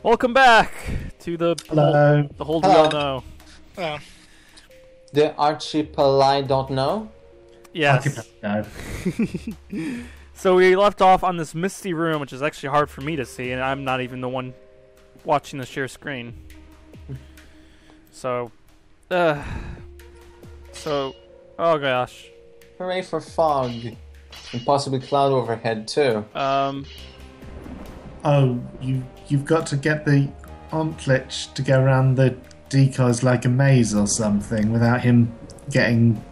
Welcome back to the Hello. the whole Hello. don't know. Oh, The Archipelago don't know? Yes. Archipelago. So we left off on this misty room, which is actually hard for me to see, and I'm not even the one watching the share screen. So, oh gosh. Hooray for fog. And possibly cloud overhead too. Oh, you've got to get the Ontlich to go around the decoys like a maze or something without him getting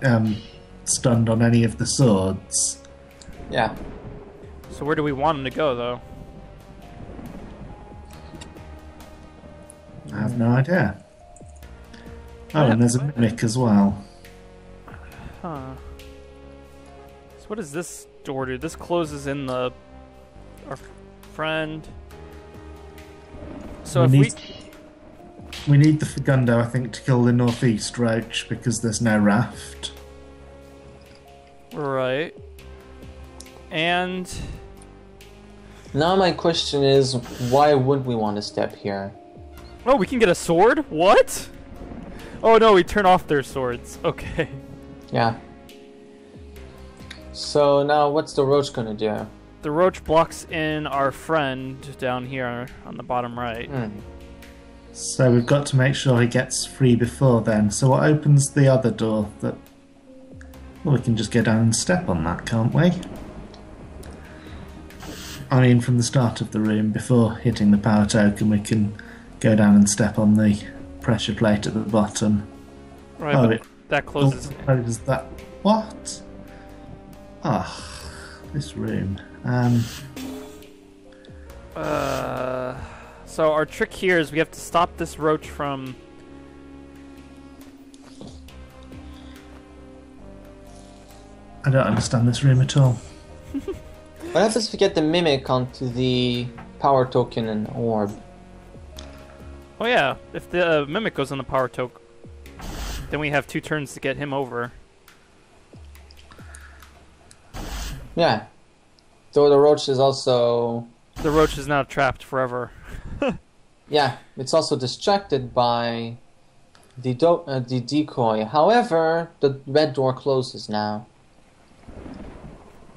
stunned on any of the swords. Yeah. So where do we want him to go, though? I have no idea. Oh, and there's a mimic as well. Huh. So what does this door do? This closes in our friend. So We need the Fagundo, I think, to kill the northeast roach because there's no raft. Right. And Now my question is, why would we want to step here? oh, we can get a sword? What? Oh no, we turn off their swords. Okay. Yeah. So now what's the roach gonna do? The roach blocks in our friend down here on the bottom right. So we've got to make sure he gets free before then. So what opens the other door? That well, we can just go down and step on that, can't we? I mean, from the start of the room, before hitting the power token, we can go down and step on the pressure plate at the bottom. Right, Oh, but it that closes. closes that. What? Ah, this room. So our trick here is we have to stop this roach from. I don't understand this room at all. What happens if we get the mimic onto the power token and orb? Oh yeah, if the mimic goes on the power token, then we have 2 turns to get him over. Yeah. Though the roach is also... The roach is now trapped forever. Yeah, it's also distracted by the decoy. However, the red door closes now.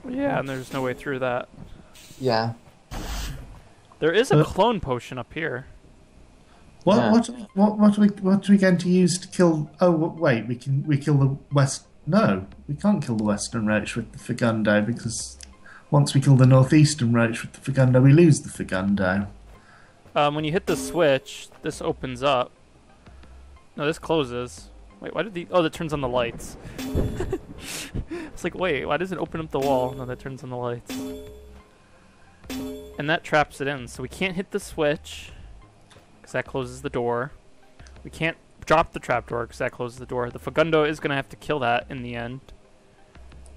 Yeah, and there's no way through that. Yeah. There is a clone potion up here. What? Yeah. What are we going to use to kill? Oh wait, we kill the west. No, we can't kill the western roach with the Fagundo because once we kill the northeastern roach with the Fagundo, we lose the Fagundo. When you hit the switch, this opens up. No, this closes. Wait, why did the... Oh, that turns on the lights. It's like, wait, why does it open up the wall? No, that turns on the lights. And that traps it in, so we can't hit the switch, because that closes the door. We can't drop the trapdoor, because that closes the door. The Fagundo is going to have to kill that in the end.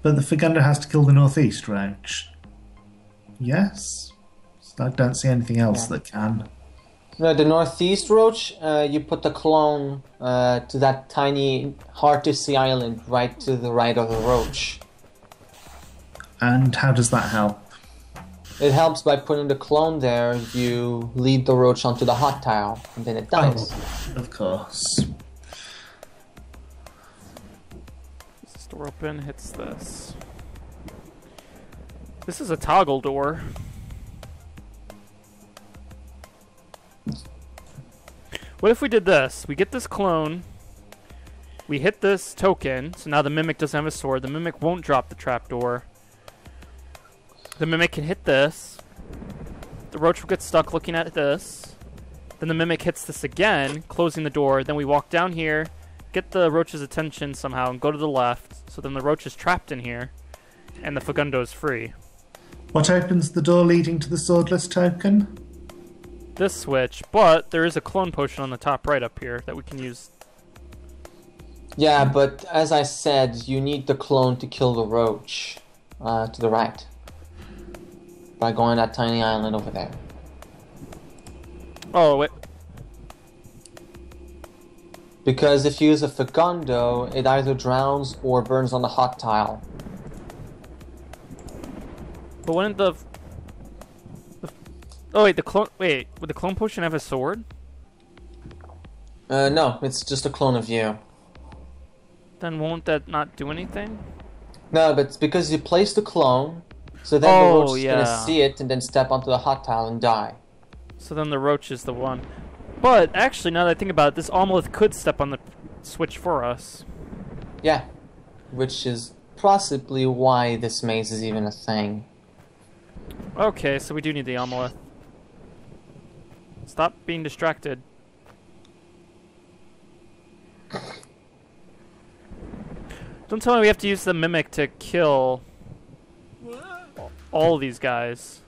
But the Fagundo has to kill the northeast roach. Yes, I don't see anything else that can. No, the northeast roach, you put the clone to that tiny, hard-to-see island right to the right of the roach. And how does that help? It helps by putting the clone there, you lead the roach onto the hot tile, and then it dies. Oh, of course. Is this door open? Hits this. This is a toggle door. What if we did this? We get this clone, we hit this token, so now the Mimic doesn't have a sword, the Mimic won't drop the trapdoor. The Mimic can hit this, the Roach will get stuck looking at this, then the Mimic hits this again, closing the door, then we walk down here, get the Roach's attention somehow, and go to the left, so then the Roach is trapped in here, and the Fagundo is free. What opens the door leading to the swordless token? This switch, but there is a clone potion on the top right up here that we can use. Yeah, but as I said, you need the clone to kill the roach to the right. By going that tiny island over there. Oh, wait. Because if you use a Fagundo, it either drowns or burns on the hot tile. But wouldn't the Oh wait, the clone. Wait, would the clone potion have a sword? No, it's just a clone of you. Then won't that not do anything? No, but it's because you place the clone, so then the roach is gonna see it and then step onto the hot tile and die. So then the roach is the one. But actually, now that I think about it, this omelette could step on the switch for us. Yeah, which is possibly why this maze is even a thing. Okay, so we do need the omelette. Stop being distracted. Don't tell me we have to use the mimic to kill all these guys.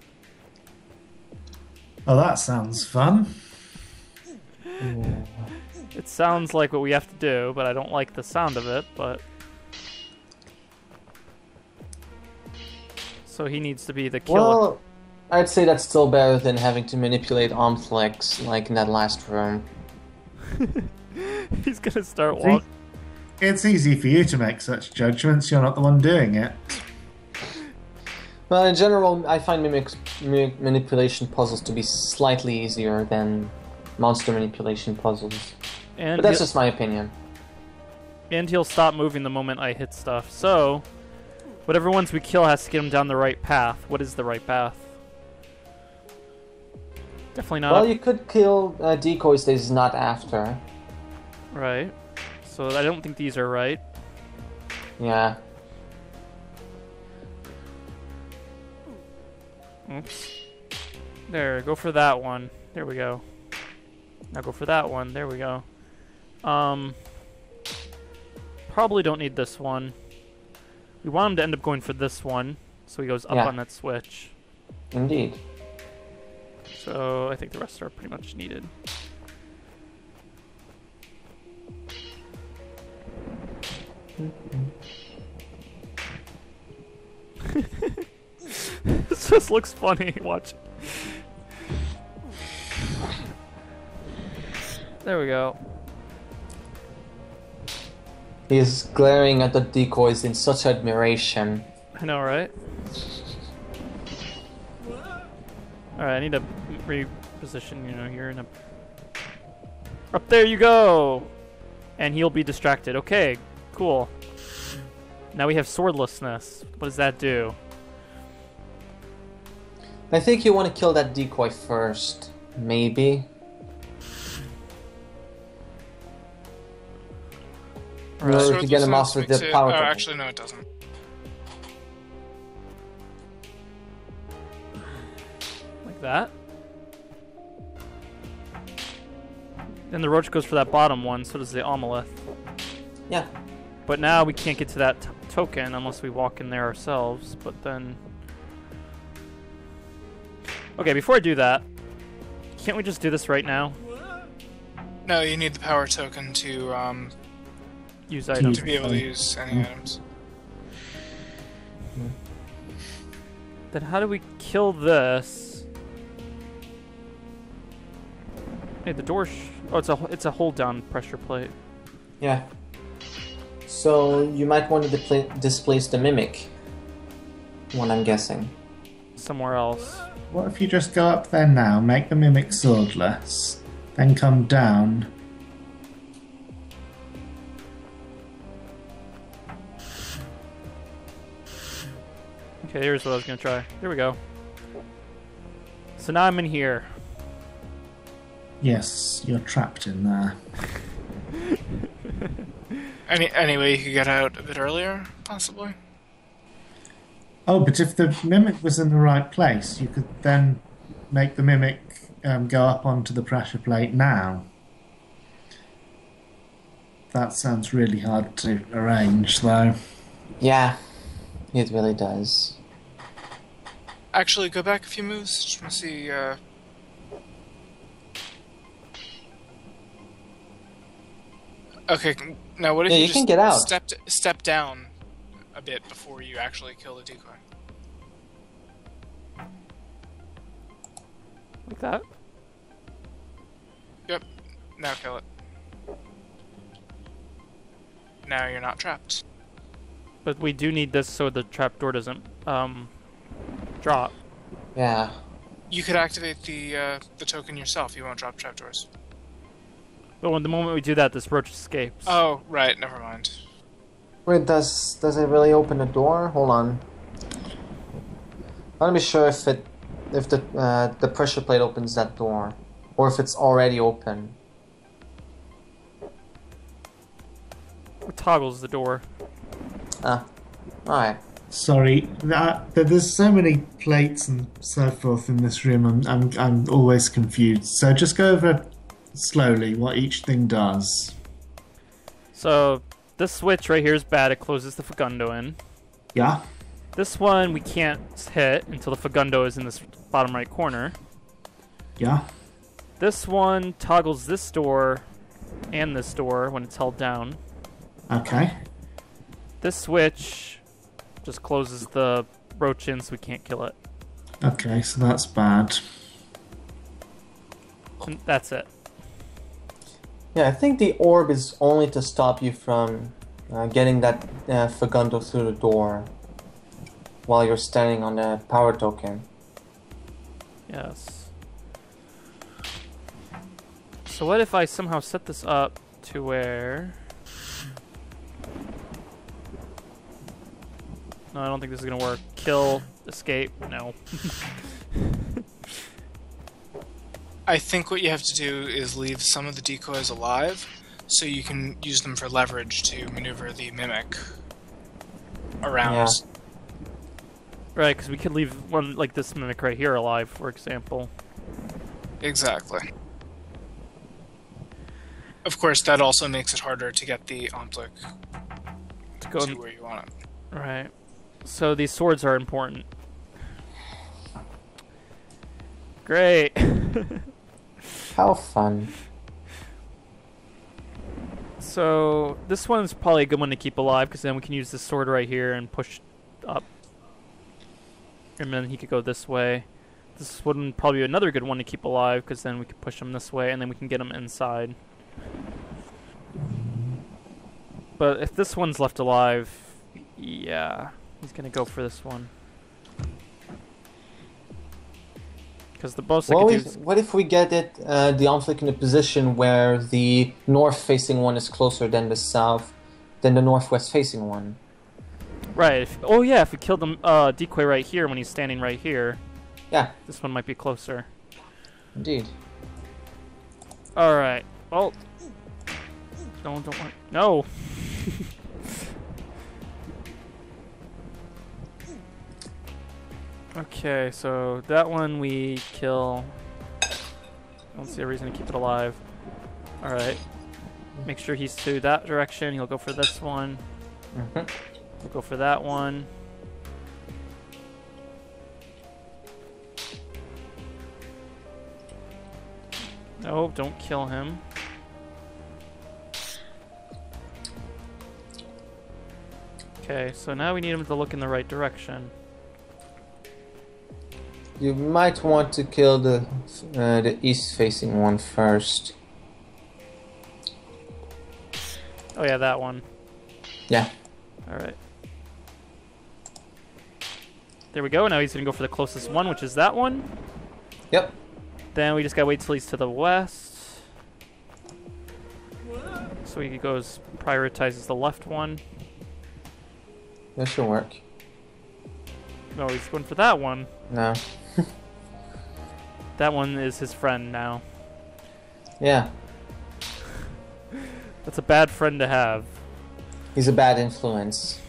Oh, that sounds fun. It sounds like what we have to do, but I don't like the sound of it, but... So he needs to be the killer. Well, I'd say that's still better than having to manipulate arm flicks like in that last room. He's gonna start walking. It's easy for you to make such judgments. You're not the one doing it. Well, in general, I find mimic manipulation puzzles to be slightly easier than monster manipulation puzzles. And but that's just my opinion. And he'll stop moving the moment I hit stuff. So, whatever ones we kill has to get him down the right path. What is the right path? Definitely not. Well, you could kill decoys that is not after. Right. So I don't think these are right. Yeah. Oops. There, go for that one. There we go. Now go for that one. There we go. Probably don't need this one. We want him to end up going for this one, so he goes up on that switch. Indeed. So I think the rest are pretty much needed. This just looks funny. Watch. There we go. He's glaring at the decoys in such admiration. I know, right? Alright, I need to reposition, you know, here in a... Up there you go! And he'll be distracted. Okay, cool. Now we have swordlessness. What does that do? I think you want to kill that decoy first. Maybe. In order to get him off with the power. Oh, actually, no, it doesn't. Like that. Then the roach goes for that bottom one, so does the omelette. Yeah. But now we can't get to that token unless we walk in there ourselves, but then... Okay, before I do that, can't we just do this right now? No, you need the power token to Use items. to be able to use any items. Then how do we kill this? Hey, the door. Oh, it's a hold down pressure plate. Yeah. So you might want to displace the mimic. What I'm guessing. Somewhere else. What if you just go up there now, make the mimic swordless, then come down? Okay, here's what I was gonna try. There we go. So now I'm in here. Yes, you're trapped in there. Any way you could get out a bit earlier, possibly? Oh, but if the mimic was in the right place, you could then make the mimic go up onto the pressure plate now. That sounds really hard to arrange, though. Yeah, it really does. Actually, go back a few moves. Just want to see. Okay, now what if you you just can get out. Step down a bit before you actually kill the decoy? Like that? Yep. Now kill it. Now you're not trapped. But we do need this so the trapdoor doesn't drop. Yeah. You could activate the token yourself. You won't drop trapdoors. But when the moment we do that, this roach escapes. Oh, right. Never mind. Wait, does it really open the door? Hold on. I want to be sure if the pressure plate opens that door, or if it's already open. It toggles the door. Ah, alright. Sorry, there's so many plates and so forth in this room. I'm always confused. So just go over slowly what each thing does. So this switch right here is bad. It closes the Fagundo in. Yeah. This one we can't hit until the Fagundo is in this bottom right corner. Yeah. This one toggles this door and this door when it's held down. Okay. This switch just closes the roach in so we can't kill it. Okay, so that's bad. And that's it. Yeah, I think the orb is only to stop you from getting that Fagundo through the door while you're standing on the power token. Yes. So what if I somehow set this up to where... No, I don't think this is gonna work. Kill, escape, no. I think what you have to do is leave some of the decoys alive, so you can use them for leverage to maneuver the mimic around. Yeah. Right, because we could leave one like this mimic right here alive, for example. Exactly. Of course, that also makes it harder to get the Omplic To go to where you want it. Right. So these swords are important. Great. How fun. So this one's probably a good one to keep alive because then we can use this sword right here and push up. And then he could go this way. This one probably be another good one to keep alive because then we can push him this way and then we can get him inside. But if this one's left alive, yeah, he's gonna go for this one. Because the most I could do is... What if we get it, the Omplic in a position where the north-facing one is closer than the northwest-facing one? Right. Oh yeah, if we killed the decoy right here when he's standing right here, Yeah, this one might be closer. indeed. All right. Well, don't want. No. Okay, so that one we kill. Don't see a reason to keep it alive. All right. Make sure he's to that direction. He'll go for this one. Mhm. He'll go for that one. No, don't kill him. Okay, so now we need him to look in the right direction. You might want to kill the east-facing one first. Oh yeah, that one. Yeah. Alright. There we go. Now he's going to go for the closest one, which is that one. Yep. Then we just got to wait till he's to the west. So he goes, prioritizes the left one. That should work. No, he's going for that one. No. That one is his friend now. Yeah. That's a bad friend to have. He's a bad influence.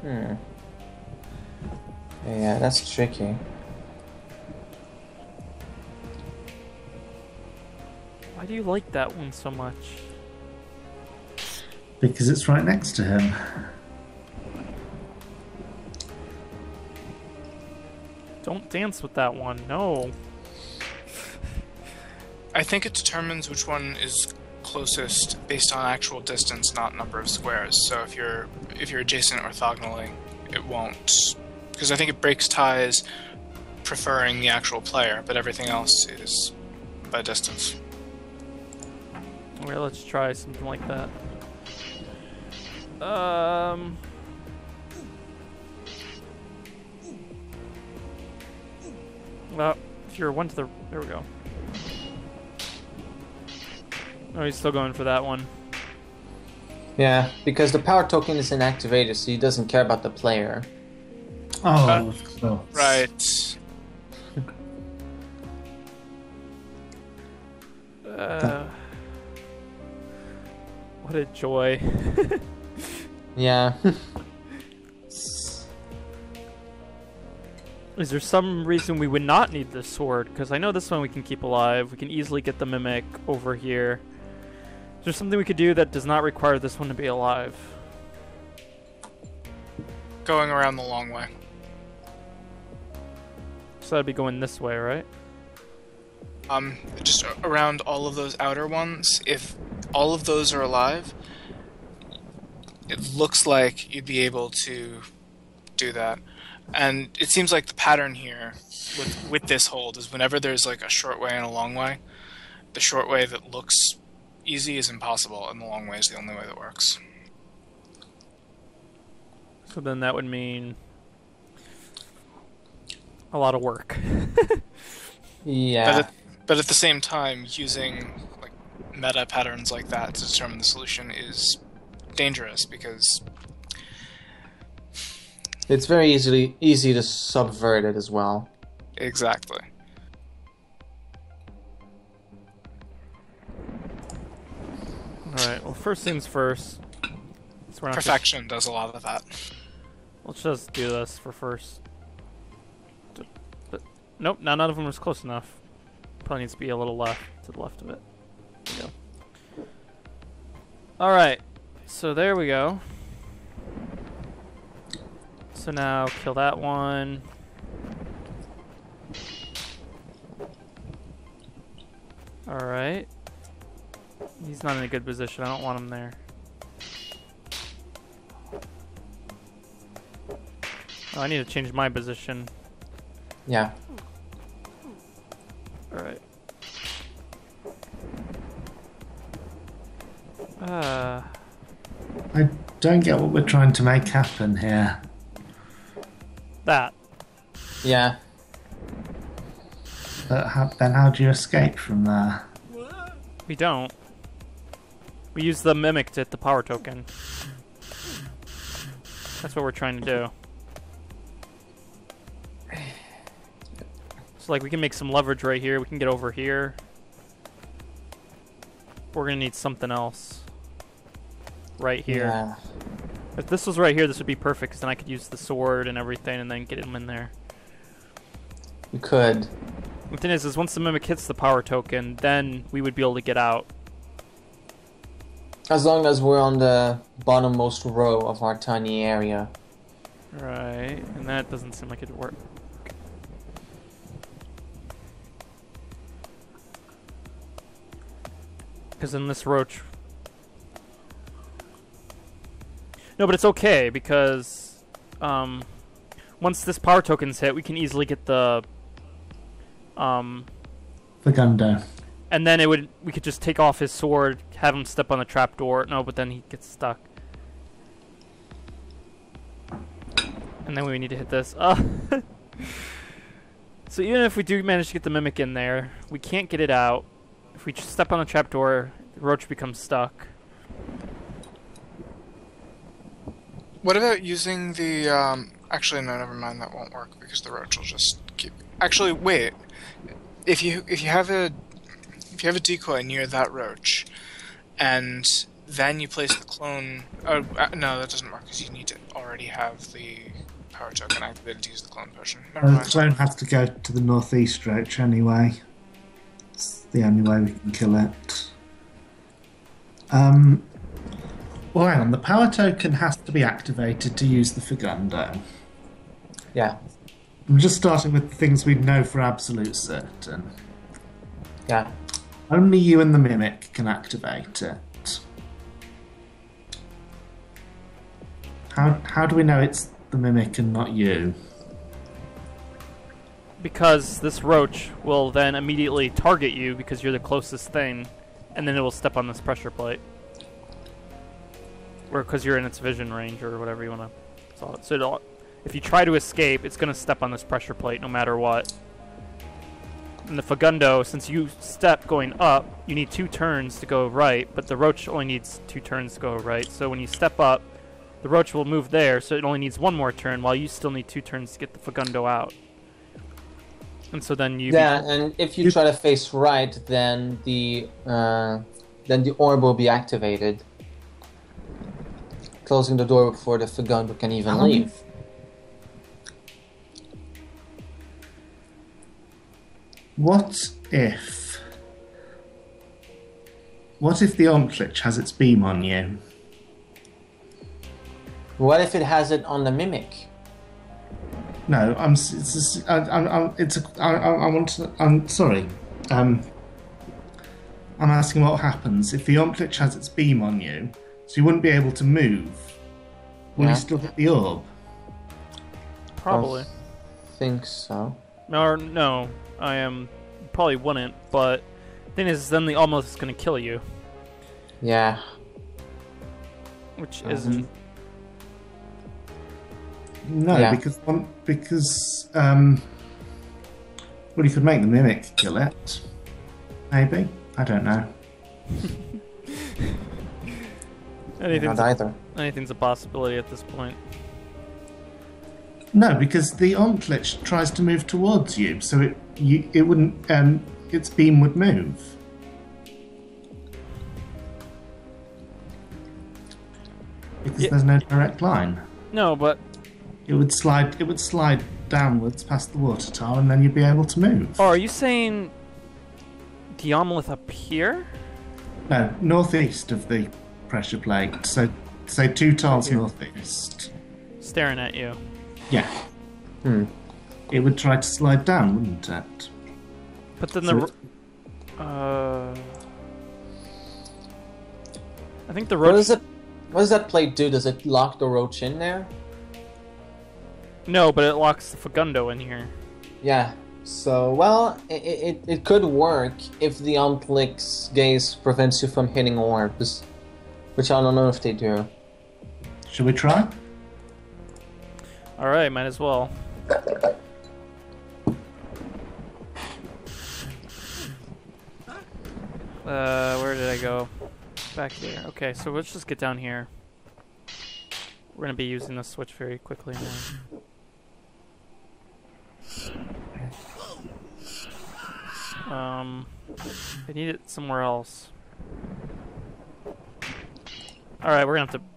Yeah, that's tricky. Why do you like that one so much? Because it's right next to him. Don't dance with that one. No. I think it determines which one is closest based on actual distance, not number of squares. So if you're adjacent orthogonally, it won't, because I think it breaks ties preferring the actual player, but everything else is by distance. Okay, let's try something like that. Well, if you're one to the... There we go. Oh, he's still going for that one. Yeah, because the power token is inactivated, so he doesn't care about the player. Oh, of course. Right. What a joy. Yeah. Is there some reason we would not need this sword? Because I know this one we can keep alive. We can easily get the Mimic over here. Is there something we could do that does not require this one to be alive? Going around the long way. So that'd be going this way, right? Just around all of those outer ones. If all of those are alive, it looks like you'd be able to do that. And it seems like the pattern here with this hold is whenever there's like a short way and a long way, the short way that looks easy is impossible, and the long way is the only way that works. So then that would mean a lot of work. Yeah. But at the same time, using like meta patterns like that to determine the solution is dangerous because It's very easy to subvert it as well. exactly. Alright, well, first things first. So we're not Perfection does a lot of that. let's just do this for first. But, nope, none of them was close enough. Probably needs to be a little left, to the left of it. There we go. Alright, so there we go. So now kill that one. Alright. He's not in a good position. I don't want him there. Oh, I need to change my position. Yeah. Alright. I don't get what we're trying to make happen here. That. Yeah. But then how do you escape from there? We don't. We use the Mimic to hit the power token. That's what we're trying to do. So, like, we can make some leverage right here. We can get over here. We're gonna need something else. Right here. Yeah. If this was right here, this would be perfect, because then I could use the sword and everything and then get him in there. You could. The thing is once the Mimic hits the power token, then we would be able to get out. As long as we're on the bottommost row of our tiny area. Right, and that doesn't seem like it'd work. Because in this roach... No, but it's okay, because... once this power token's hit, we can easily get the... Fagundo. And then we could just take off his sword, have him step on the trapdoor. No, but then he gets stuck. And then we need to hit this. So even if we do manage to get the Mimic in there, we can't get it out. If we just step on the trapdoor, the roach becomes stuck. What about using the, actually, no, never mind, that won't work, because the roach will just keep... Actually, wait. If you have a decoy near that roach, and then you place the clone... Oh, no, that doesn't work, because you need to already have the power token activated to use the clone potion. Never The mind. clone has to go to the northeast roach anyway. It's the only way we can kill it. Well, hang on. The power token has to be activated to use the Fagundo. Yeah. I'm just starting with the things we know for absolute certain. Yeah. Only you and the Mimic can activate it. How do we know it's the Mimic and not you? Because this roach will then immediately target you because you're the closest thing, and then it will step on this pressure plate. Or because you're in its vision range, or whatever you want to call it. So if you try to escape, it's going to step on this pressure plate no matter what. And the Fagundo, since you step going up, you need 2 turns to go right, but the roach only needs 2 turns to go right. So when you step up, the roach will move there, so it only needs 1 more turn, while you still need 2 turns to get the Fagundo out. And so then you... Yeah, and if you try to face right, then the orb will be activated, closing the door before the Fagundo can even leave. What if the Omklich has its beam on you? What if it has it on the Mimic? No, I'm sorry. I'm asking what happens if the Omklich has its beam on you, so you wouldn't be able to move. Will you still hit the orb? Probably. I think so. Or, no, probably wouldn't, but the thing is, then the almost is going to kill you. Yeah. Which isn't... No, because well, you could make the Mimic kill it. Maybe. I don't know. Not either. Anything's a possibility at this point. No, because the Omklich tries to move towards you, so it wouldn't. Its beam would move. Because there's no direct line. No, but it would slide downwards past the water tower, and then you'd be able to move. Oh, are you saying the Omlith up here? No, northeast of the pressure plate. So 2 tiles northeast. Staring at you. Yeah. It would try to slide down, wouldn't it? But then I think the roach... What does that plate do? Does it lock the roach in there? No, but it locks the Fagundo in here. Yeah. So, well, it could work if the Omplich's gaze prevents you from hitting orbs. Which I don't know if they do. Should we try? Alright, might as well. Where did I go? Back here. Okay, so let's just get down here. We're going to be using this switch very quickly now. I need it somewhere else. Alright, we're going to have to...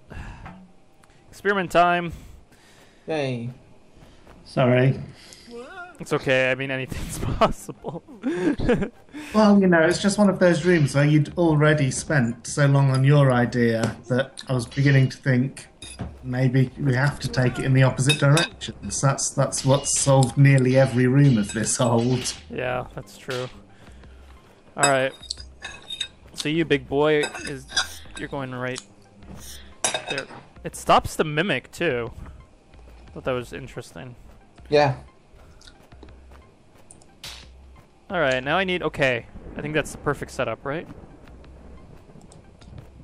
Experiment time! Yay. Sorry. It's okay, I mean, anything's possible. Well, it's just one of those rooms where you'd already spent so long on your idea that I was beginning to think maybe we have to take it in the opposite directions. That's what's solved nearly every room of this hold. Yeah, that's true. Alright. So you, big boy, you're going right there. It stops the Mimic, too. Thought that was interesting. Yeah. Alright, now I need... Okay. I think that's the perfect setup, right?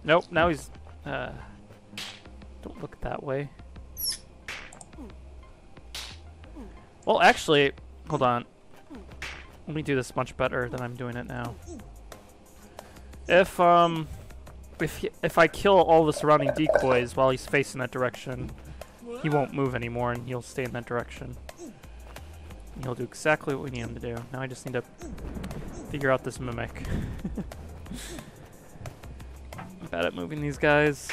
Nope, now he's... Don't look that way. Well, actually... Hold on. Let me do this much better than I'm doing it now. If I kill all the surrounding decoys while he's facing that direction, he won't move anymore and he'll stay in that direction. He'll do exactly what we need him to do. Now I just need to figure out this Mimic. I'm bad at moving these guys.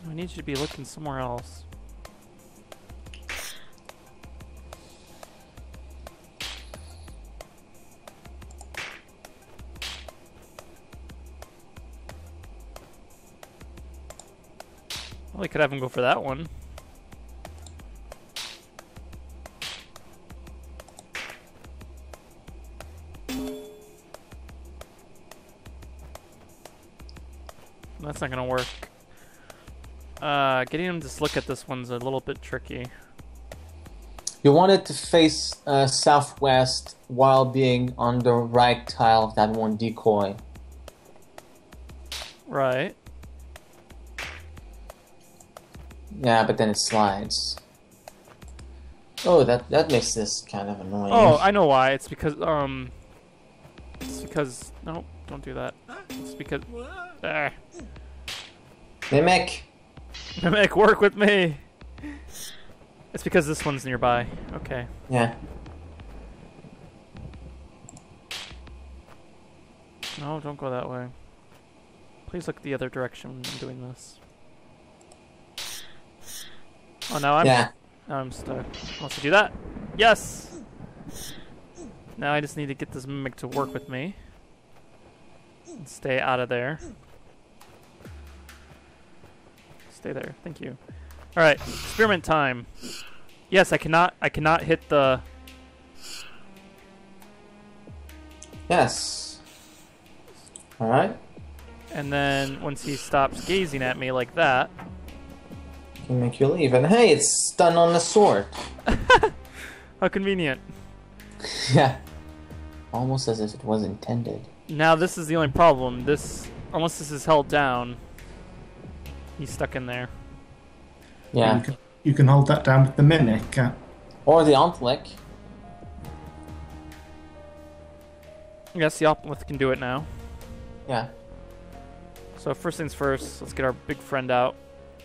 I need you to be looking somewhere else. Well, I could have him go for that one. That's not gonna work. Getting him to just look at this one's a little bit tricky. You want it to face southwest while being on the right tile of that one decoy. Right. Yeah, but then it slides. Oh, that makes this kind of annoying. Oh, I know why. It's because no, don't do that. It's because Mimic. Mimic, work with me. It's because this one's nearby. Okay. Yeah. No, don't go that way. Please look the other direction when I'm doing this. Oh, now now I'm stuck. Let's do that. Yes! Now I just need to get this mimic to work with me. And stay out of there. Stay there. Thank you. Alright, experiment time. Yes, I cannot hit the... Yes. Alright. And then once he stops gazing at me like that... Can make you leave. And hey, it's done on the sword. How convenient. Yeah. Almost as if it was intended. Now this is the only problem. Unless this is held down, he's stuck in there. Yeah. You can hold that down with the mimic. Or the Omflick. Yes, the Optimist can do it now. Yeah. So first things first, let's get our big friend out.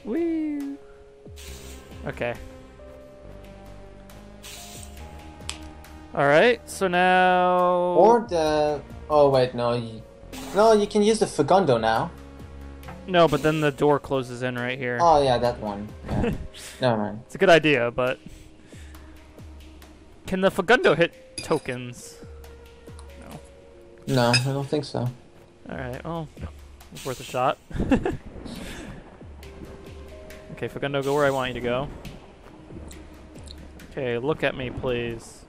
Whee! Okay. Alright, so now... Or the... Oh, wait, no. No, you can use the Fagundo now. No, but then the door closes in right here. Oh, yeah, that one. Yeah. Never mind. It's a good idea, but... Can the Fagundo hit tokens? No. No, I don't think so. Alright, well, it's worth a shot. Okay, Fagundo, go where I want you to go. Okay, look at me, please.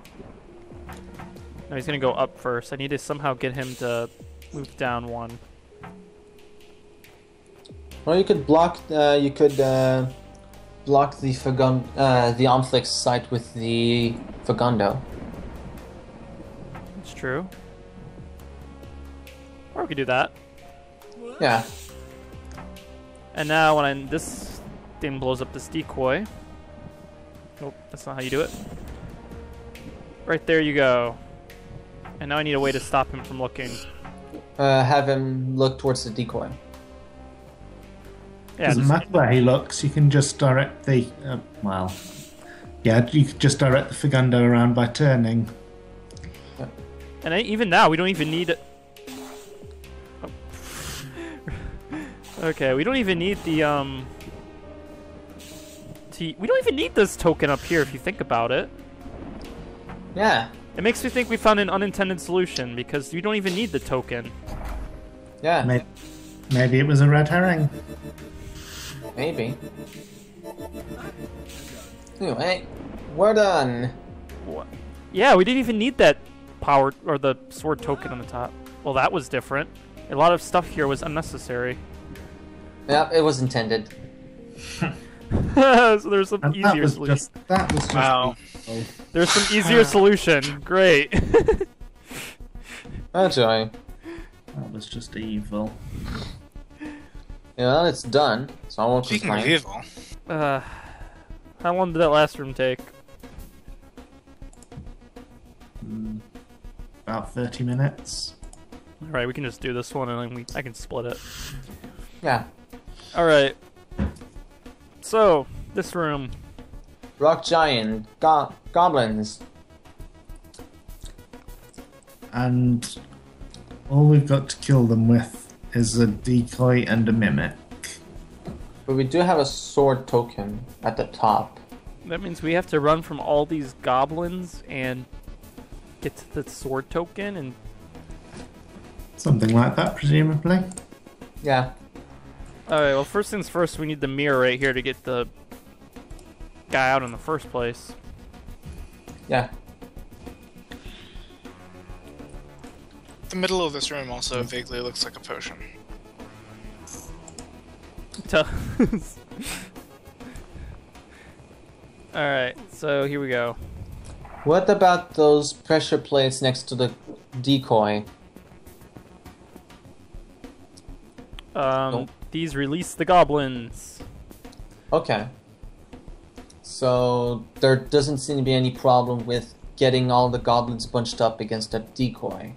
No, he's gonna go up first. I need to somehow get him to move down one. Well, you could block. Block the the Omflick's sight with the Fagundo. It's true. Or we could do that. Yeah. And now when this thing blows up this decoy. Nope, that's not how you do it. Right there you go. And now I need a way to stop him from looking. Have him look towards the decoy. Yeah, Doesn't matter where he looks, you can just direct the... yeah, you could just direct the Fagundo around by turning. and even now, we don't even need... Oh. Okay, we don't even need the, we don't even need this token up here if you think about it. Yeah. It makes me think we found an unintended solution because you don't even need the token. Yeah. Maybe it was a red herring. Maybe. Anyway, we're done. What? Yeah, we didn't even need that power or the sword token on the top. Well, that was different. A lot of stuff here was unnecessary. Yeah, it was intended. So there's some And easier solution. that was just Wow. evil. There's some easier solution. Great. Enjoy. That was just evil. Yeah, it's done, so I won't Speaking of complain. evil, How long did that last room take? About 30 minutes. Alright, we can just do this one and then I can split it. Yeah. Alright. So, this room. Rock giant, goblins. And all we've got to kill them with is a decoy and a mimic. But we do have a sword token at the top. That means we have to run from all these goblins and get to the sword token and... Something like that, presumably. Yeah. Alright, well first things first, we need the mirror right here to get the guy out in the first place. Yeah. the middle of this room also vaguely looks like a potion. Alright, so here we go. What about those pressure plates next to the decoy? Nope. These release the goblins. Okay. So there doesn't seem to be any problem with getting all the goblins bunched up against a decoy.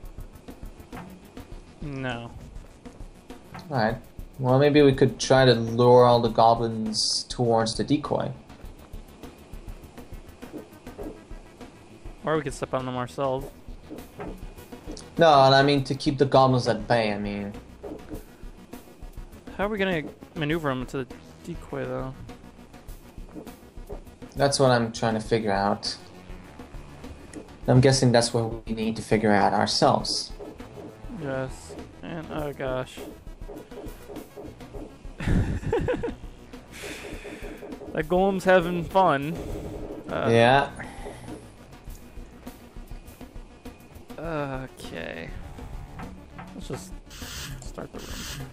No. Alright. Well, maybe we could try to lure all the goblins towards the decoy. Or we could step on them ourselves. No, and I mean to keep the goblins at bay, I mean. How are we gonna maneuver them to the decoy, though? That's what I'm trying to figure out. I'm guessing that's what we need to figure out ourselves. Yes. And, oh gosh. That golem's having fun. Yeah. Okay. Let's just start the room.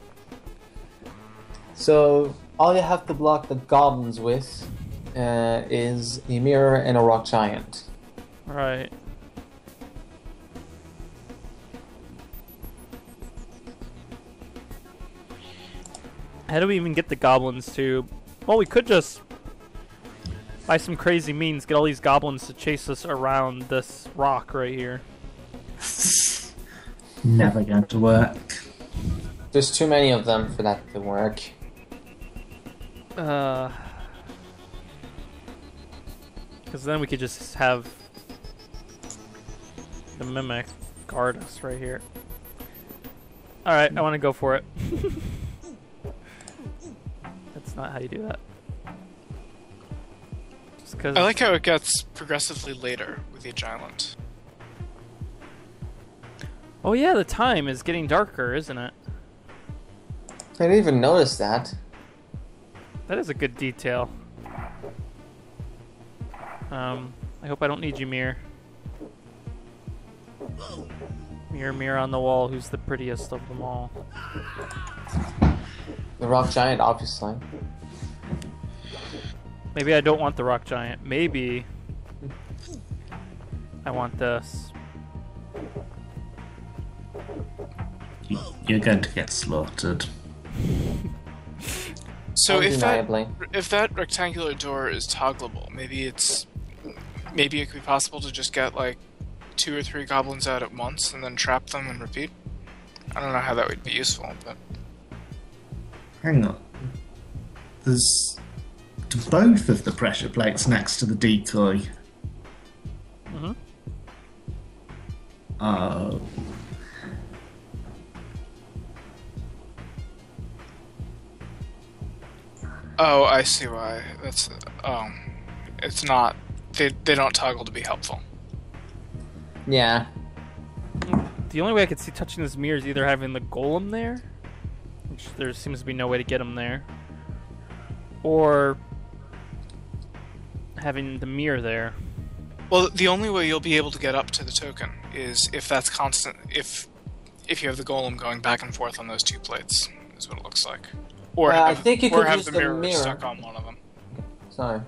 So, all you have to block the goblins with is a mirror and a rock giant. Right. How do we even get the goblins to... Well, we could just, by some crazy means, get all these goblins to chase us around this rock right here. Never going to work. There's too many of them for that to work. Because then we could just have the mimic guard us right here. Alright, I want to go for it. That's not how you do that. Just because. I like how it gets progressively later with each island. Oh yeah, the time is getting darker, isn't it? I didn't even notice that. That is a good detail. I hope I don't need you, Mir. Mirror on the wall, who's the prettiest of them all? The rock giant, obviously. Maybe I don't want the rock giant. Maybe I want this. You're going to get slaughtered. So Undeniably. if that rectangular door is toggleable, maybe it could be possible to just get like 2 or 3 goblins out at once and then trap them and repeat. I don't know how that would be useful, but Hang on. There's both of the pressure plates next to the decoy. Mm-hmm. Oh. oh, I see why. That's it's not. They don't toggle to be helpful. Yeah. The only way I could see touching this mirror is either having the golem there, which there seems to be no way to get him there, or having the mirror there. Well, the only way you'll be able to get up to the token is if that's constant. If you have the golem going back and forth on those 2 plates, is what it looks like. Or I think you could have use the the mirror mirror. stuck on one of them. Sorry.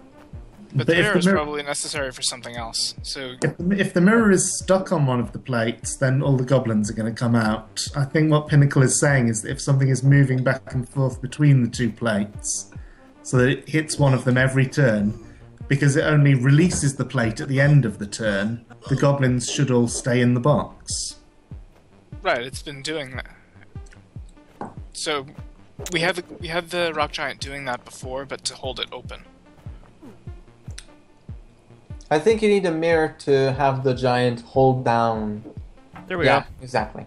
But the if mirror is probably necessary for something else. So If the mirror is stuck on one of the plates, then all the goblins are going to come out. I think what Pinnacle is saying is that if something is moving back and forth between the 2 plates, so that it hits one of them every turn, because it only releases the plate at the end of the turn, the goblins should all stay in the box. right, it's been doing that. So we had the rock giant doing that before, but to hold it open. I think you need a mirror to have the giant hold down. There we Yeah, go. exactly.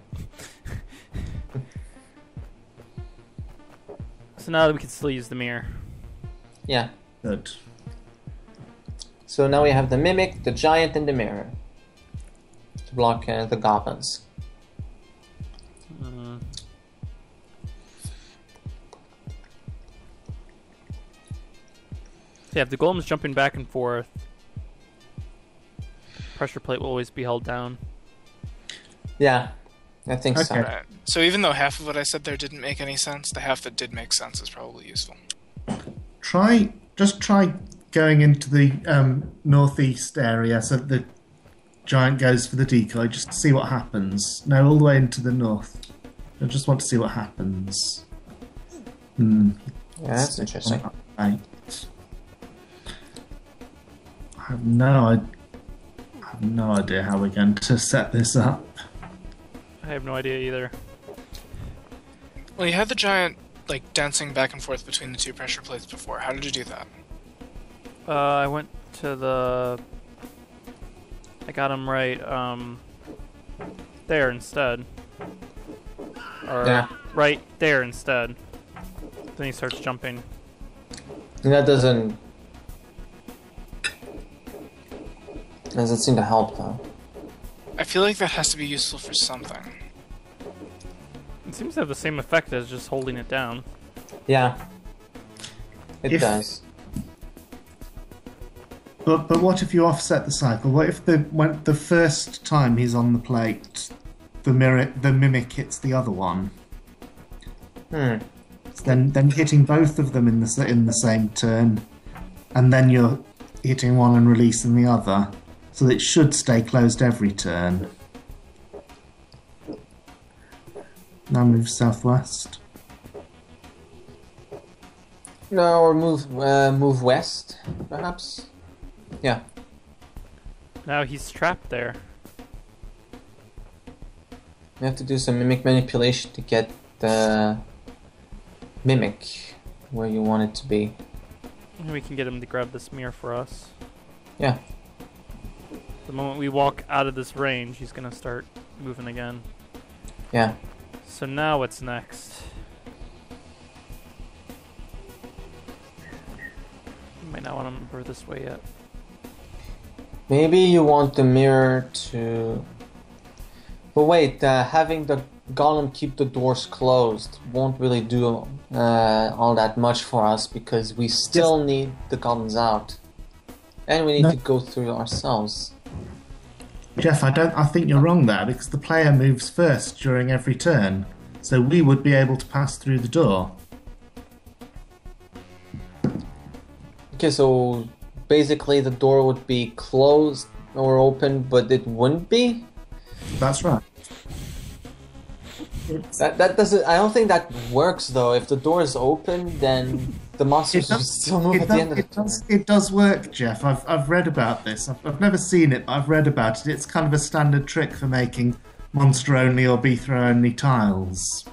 So now we can still use the mirror. Yeah. Good. So now we have the mimic, the giant, and the mirror to block the goblins. Yeah, if the golem's jumping back and forth, pressure plate will always be held down. Yeah, I think so. Okay. Right. So even though half of what I said there didn't make any sense, the half that did make sense is probably useful. Just try going into the northeast area, so the giant goes for the decoy just to see what happens. No, all the way into the north. I just want to see what happens. Yeah, that's interesting. Right. I have no idea how we're going to set this up. I have no idea either. Well, you had the giant, like, dancing back and forth between the two pressure plates before. How did you do that? I went to the... I got him right, there instead. Or Yeah. right there instead. Then he starts jumping. That doesn't seem to help though. I feel like that has to be useful for something. It seems to have the same effect as just holding it down. Yeah, it If- does. But what if you offset the cycle? What if when the first time he's on the plate, the mimic hits the other one? Then hitting both of them in the same turn, and then you're hitting one and releasing the other, so that it should stay closed every turn. Now move southwest. No, or move west, perhaps. Yeah. Now he's trapped there. You have to do some mimic manipulation to get the mimic where you want it to be. And we can get him to grab this mirror for us. Yeah. The moment we walk out of this range, he's gonna start moving again. Yeah. So now what's next? You might not want to move this way yet. Maybe you want the mirror to... But wait, having the golem keep the doors closed won't really do all that much for us because we still need the golems out. And we need to go through ourselves. Jeff, I think you're wrong there, because the player moves first during every turn, so we would be able to pass through the door. Okay, so basically the door would be closed or open, but it wouldn't be? That's right. That doesn't... I don't think that works though. If the door is open, then the monsters will still move at the end of the turn. It does work, Jeff. I've read about this. I've never seen it, but I've read about it. It's kind of a standard trick for making monster-only or Beathro-only tiles.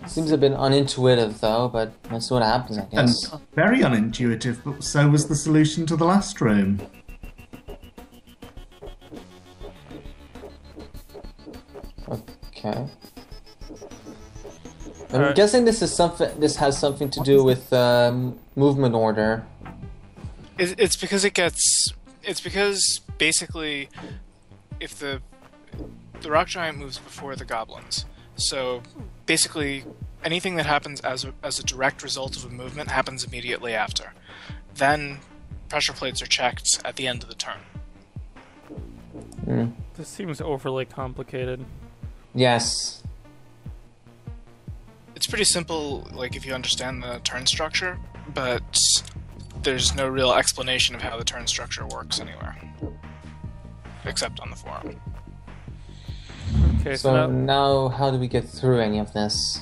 Seems a bit unintuitive though, but that's what happens, I guess. And very unintuitive, but so was the solution to the last room. Okay. I'm guessing this is something. This has something to do with movement order. It's because it gets. It's because basically, if the rock giant moves before the goblins, so basically anything that happens as a direct result of a movement happens immediately after. Then pressure plates are checked at the end of the turn. This seems overly complicated. Yes. It's pretty simple, like if you understand the turn structure, but there's no real explanation of how the turn structure works anywhere, except on the forum. Okay, So now, how do we get through any of this?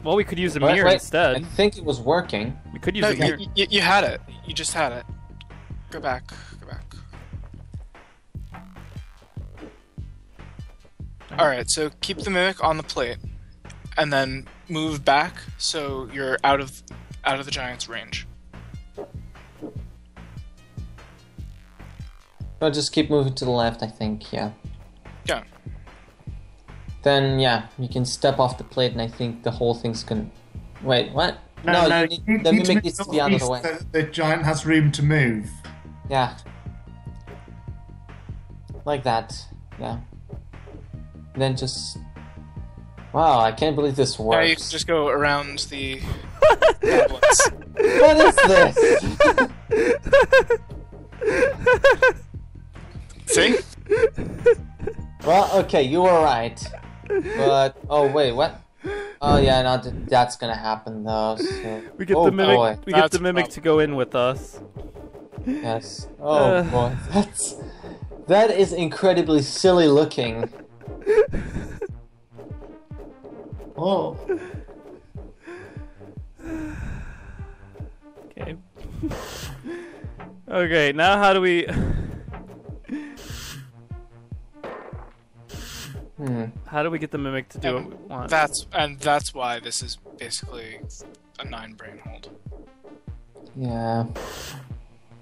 well, we could use a Wait, mirror I instead. think it was working. We could use No, a mirror. you had it. You just had it. Go back. Go back. Alright, so keep the mimic on the plate, and then move back so you're out of the giant's range. No, just keep moving to the left, I think, yeah. Yeah. Then, yeah, you can step off the plate and I think the whole thing's gonna... Wait, what? No, the mimic needs to be out of the way. The giant has room to move. Yeah. Like that, yeah. Then just... Wow, I can't believe this works. Now you can just go around the goblins. What is this? See? Well, okay, you were right. But... Oh, wait, what? Oh yeah, no, that's gonna happen though. So. We get Oh the mimic. boy. We get That's the mimic to go in with us. Yes. Oh Uh. boy. That is incredibly silly looking. Oh, Okay. Okay. Now how do we? How do we get the mimic to do what we want? That's why this is basically a 9 brain hold. Yeah.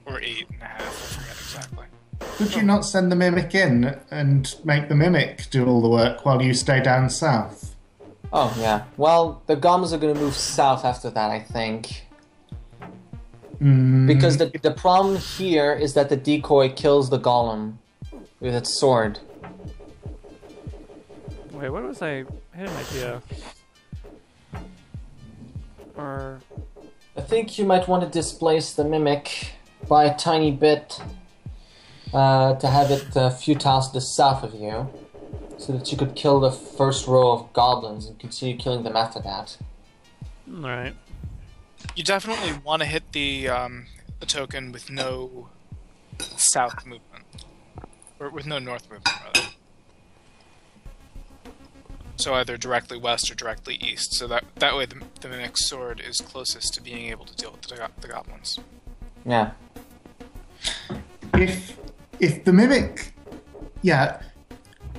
Or 8.5, I forget exactly. could you not send the mimic in and make the mimic do all the work while you stay down south? Oh yeah. Well, the goblins are gonna move south after that, I think. Because the problem here is that the decoy kills the golem with its sword. Wait, what was I had an idea? Or I think you might want to displace the mimic by a tiny bit to have it a few tiles to the south of you, so that you could kill the first row of goblins and continue killing them after that. all right. You definitely want to hit the token with no south movement. Or with no north movement, rather. So either directly west or directly east. So that way the mimic's sword is closest to being able to deal with the goblins. Yeah. If the mimic, yeah,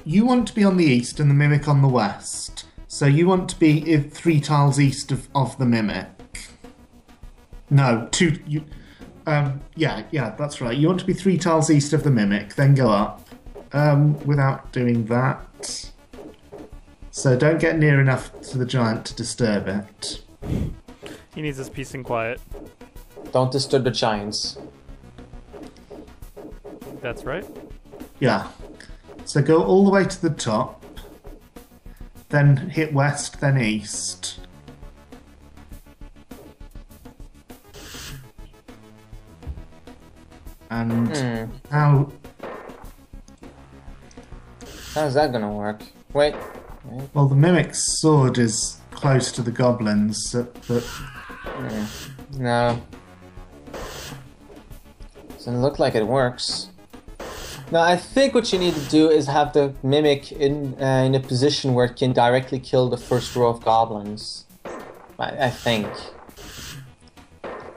you want to be on the east and the mimic on the west. So you want to be 3 tiles east of the mimic. No, 2. Yeah, that's right. You want to be 3 tiles east of the mimic, then go up. Without doing that. So don't get near enough to the giant to disturb it. He needs his peace and quiet. Don't disturb the giants. That's right. Yeah. So go all the way to the top, then hit west, then east. And how... How's that gonna work? Wait. Well, the mimic's sword is close to the goblins, but No. Doesn't look like it works. No, I think what you need to do is have the mimic in a position where it can directly kill the first row of goblins. I think.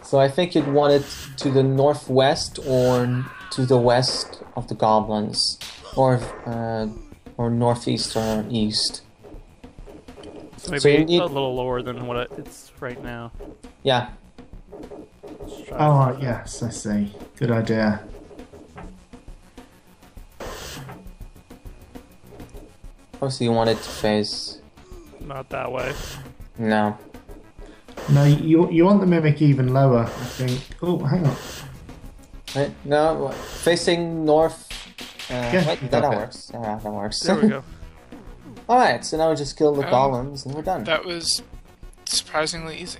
So I think you'd want it to the northwest or to the west of the goblins, or northeast or east. So maybe So you need- a little lower than what it's right now. Yeah. Let's try oh yes, I see. Good idea. Obviously, you want it to face. not that way. No. No, you want the mimic even lower, I think. Oh, hang on. Right? No. Facing north. Yeah, Wait, that okay. works. Yeah, that works. There we go. Alright, so now we just kill the golems and we're done. That was surprisingly easy.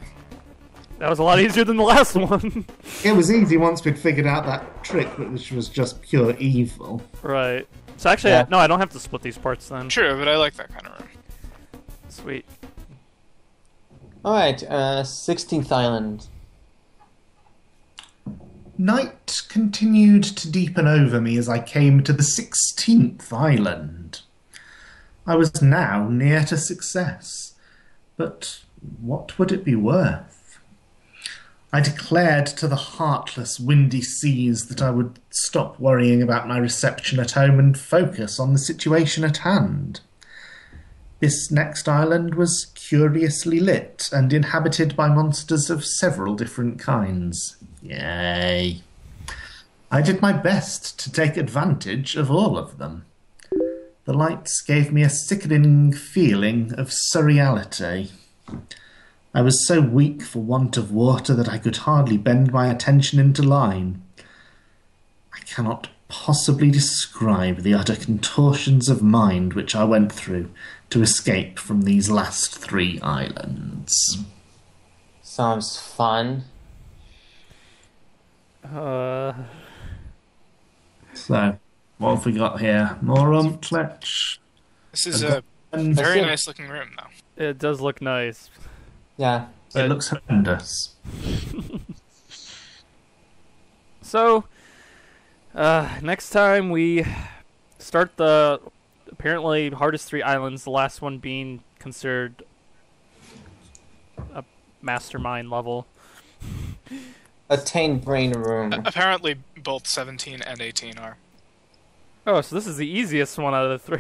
That was a lot easier than the last one. It was easy once we'd figured out that trick, which was just pure evil. Right. So actually, Yeah. no, I don't have to split these parts then. True, but I like that kind of room. Sweet. Alright, 16th island. Night continued to deepen over me as I came to the 16th island. I was now near to success, but what would it be worth? I declared to the heartless, windy seas that I would stop worrying about my reception at home and focus on the situation at hand. This next island was curiously lit and inhabited by monsters of several different kinds. Yay! I did my best to take advantage of all of them. The lights gave me a sickening feeling of surreality. I was so weak for want of water that I could hardly bend my attention into line. I cannot possibly describe the utter contortions of mind which I went through to escape from these last 3 islands. Sounds fun. So, what have we got here? More Umtlech. This is a Very see. nice looking room, though. It does look nice. Yeah. It looks horrendous. So, next time we start the apparently hardest 3 islands, the last one being considered a mastermind level. Attain brain room. Apparently, both 17 and 18 are. Oh, so this is the easiest one out of the 3.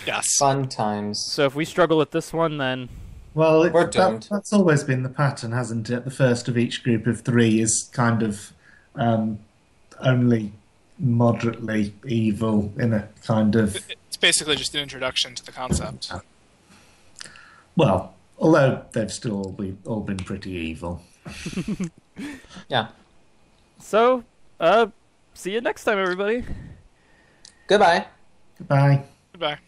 Yes. Fun times. So if we struggle with this one, then Well, We're doomed. that's always been the pattern, hasn't it? The first of each group of 3 is kind of only moderately evil in a kind of... It's basically just an introduction to the concept. Well, although they've still all been pretty evil. Yeah. so see you next time, everybody. Goodbye. Goodbye. Goodbye.